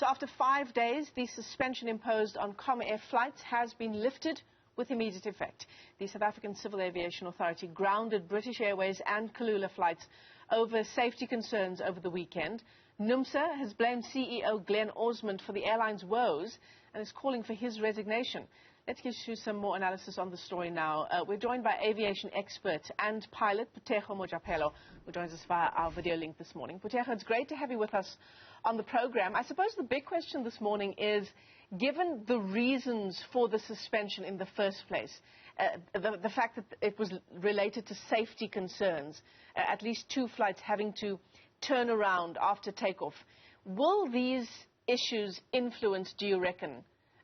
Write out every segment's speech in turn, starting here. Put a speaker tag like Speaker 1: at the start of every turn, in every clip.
Speaker 1: So after 5 days, the suspension imposed on Comair flights has been lifted with immediate effect. The South African Civil Aviation Authority grounded British Airways and Kulula flights over safety concerns over the weekend. Numsa has blamed CEO Glenn Orsmond for the airline's woes and is calling for his resignation. Let's get you some more analysis on the story now. We're joined by aviation expert and pilot Phuthego Mojapelo, who joins us via our video link this morning. Phuthego, it's great to have you with us on the program. I suppose the big question this morning is, given the reasons for the suspension in the first place, the fact that it was related to safety concerns, at least 2 flights having to turn around after takeoff, will these issues influence, do you reckon,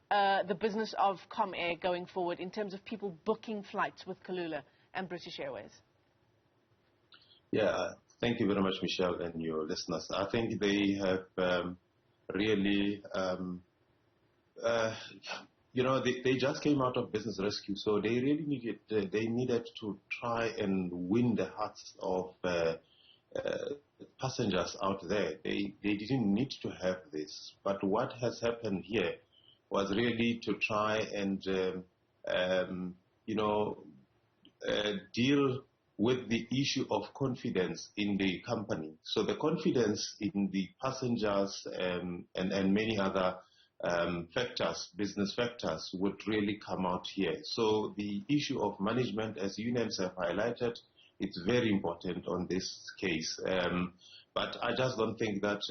Speaker 1: the business of Comair going forward in terms of people booking flights with Kulula and British Airways?
Speaker 2: Yeah, thank you very much, Michelle, and your listeners. I think they have really, they just came out of business rescue, so they really needed to try and win the hearts of passengers out there. They didn't need to have this, but what has happened here was really to try and deal with the issue of confidence in the company. So the confidence in the passengers and many other factors, business factors, would really come out here. So the issue of management, as unions have highlighted, it's very important on this case. But I just don't think that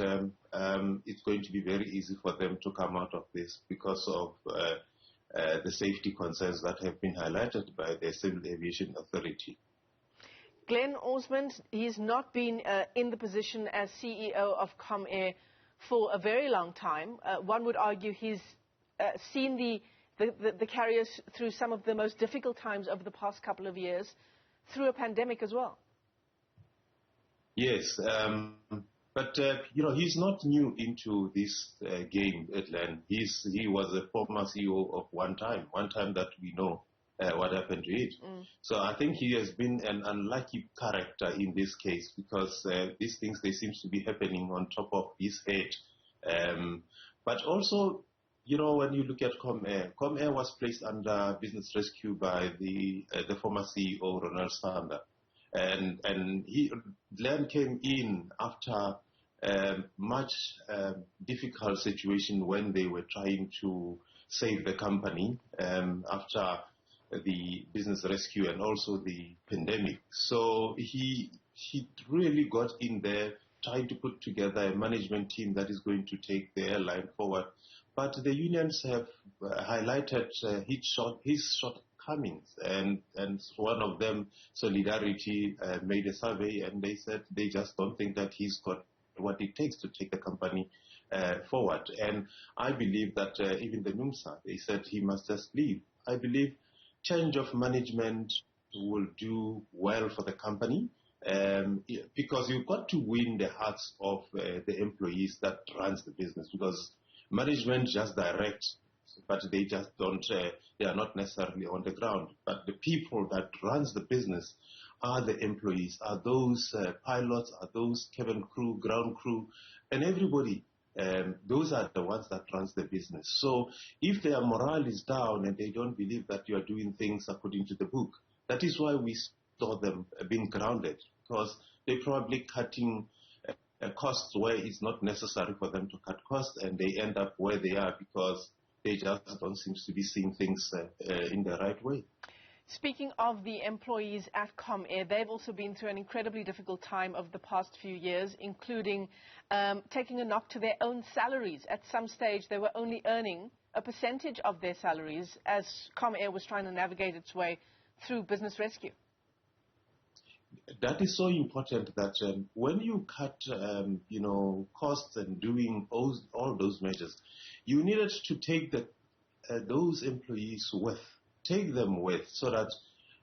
Speaker 2: it's going to be very easy for them to come out of this because of the safety concerns that have been highlighted by the Civil Aviation Authority.
Speaker 1: Glenn Orsmond, he's not been in the position as CEO of Comair for a very long time. One would argue he's seen the carriers through some of the most difficult times over the past couple of years, through a pandemic as well.
Speaker 2: Yes, but he's not new into this game, Glenn. He was a former CEO of one time that we know what happened to it. So I think he has been an unlucky character in this case because these things, they seem to be happening on top of his head. But also, when you look at Comair was placed under business rescue by the former CEO, Ronald Sander. And Glenn came in after a much difficult situation when they were trying to save the company after the business rescue and also the pandemic. So he really got in there trying to put together a management team that is going to take the airline forward. But the unions have highlighted his shortcomings, and one of them, Solidarity, made a survey, and they said they just don't think that he's got what it takes to take the company forward. And I believe that even the Numsa, they said he must just leave. I believe change of management will do well for the company because you've got to win the hearts of the employees that runs the business, because management just directs, but they just don't, they are not necessarily on the ground. But the people that runs the business are the employees, are those pilots, are those cabin crew, ground crew, and everybody. Those are the ones that runs the business. So if their morale is down and they don't believe that you are doing things according to the book, that is why we saw them being grounded, because they're probably cutting costs where it's not necessary for them to cut costs, and they end up where they are because they just don't seem to be seeing things in the right way.
Speaker 1: Speaking of the employees at Comair, they've also been through an incredibly difficult time over the past few years, including taking a knock to their own salaries. At some stage, they were only earning a percentage of their salaries as Comair was trying to navigate its way through business rescue.
Speaker 2: That is so important that when you cut, costs and doing all those measures, you needed to take those employees take them with, so that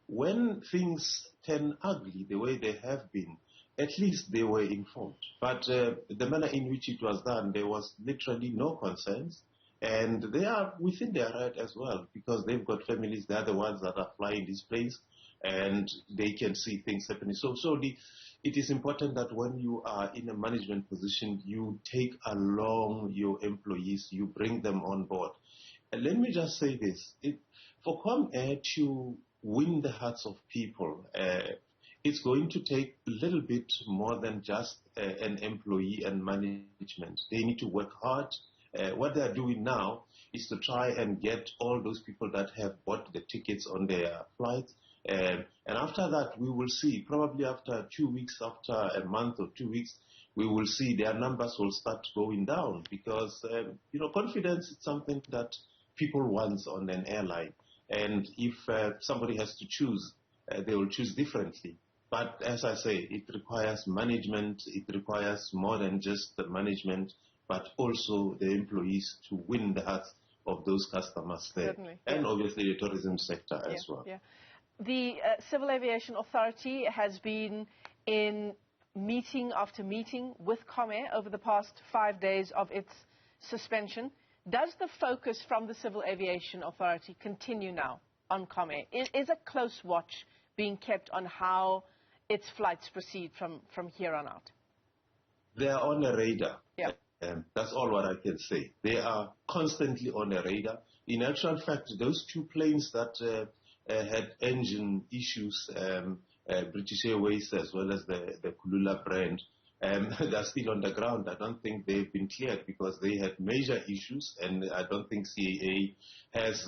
Speaker 2: when things turn ugly the way they have been, at least they were informed. But the manner in which it was done, there was literally no concerns, and they are within their right as well, because they've got families. They are the ones that are flying these planes. and they can see things happening. It is important that when you are in a management position, you take along your employees, you bring them on board. And let me just say this. For Comair to win the hearts of people, it's going to take a little bit more than just an employee and management. They need to work hard. What they're doing now is to try and get all those people that have bought the tickets on their flights. And after that, we will see, probably after 2 weeks, after a month or 2 weeks, we will see their numbers will start going down because, confidence is something that people want on an airline. And if somebody has to choose, they will choose differently. But as I say, it requires management. It requires more than just the management, but also the employees to win the hearts of those customers there.
Speaker 1: Certainly,
Speaker 2: and obviously the tourism sector as well.
Speaker 1: Yeah. The Civil Aviation Authority has been in meeting after meeting with Comair over the past 5 days of its suspension. Does the focus from the Civil Aviation Authority continue now on Comair? Is a close watch being kept on how its flights proceed from here on out?
Speaker 2: They are on a radar.
Speaker 1: Yeah.
Speaker 2: That's all what I can say. They are constantly on a radar. In actual fact, those 2 planes that had engine issues, British Airways as well as the Kulula brand, they're still on the ground. I don't think they've been cleared because they had major issues, and I don't think CAA has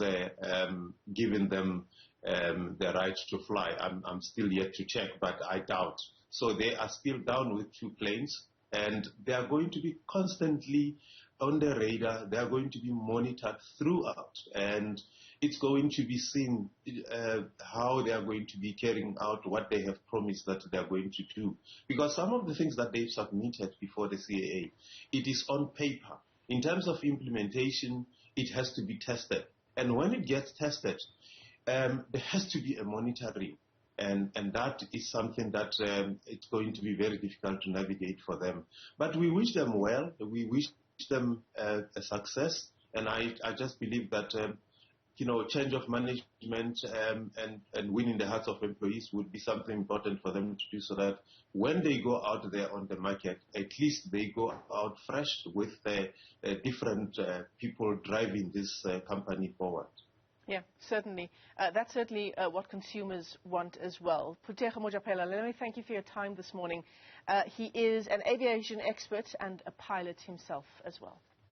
Speaker 2: given them the right to fly. I'm still yet to check, but I doubt. So they are still down with 2 planes, and they are going to be constantly on the radar. They are going to be monitored throughout, and it's going to be seen how they are going to be carrying out what they have promised that they are going to do. Because some of the things that they've submitted before the CAA, it is on paper. In terms of implementation, it has to be tested. And when it gets tested, there has to be a monitoring. And that is something that it's going to be very difficult to navigate for them. But we wish them well. We wish them a success. And I just believe that change of management and winning the hearts of employees would be something important for them to do, so that when they go out there on the market, at least they go out fresh with different people driving this company forward.
Speaker 1: Yeah, certainly. That's certainly what consumers want as well. Phuthego Mojapelo, let me thank you for your time this morning. He is an aviation expert and a pilot himself as well.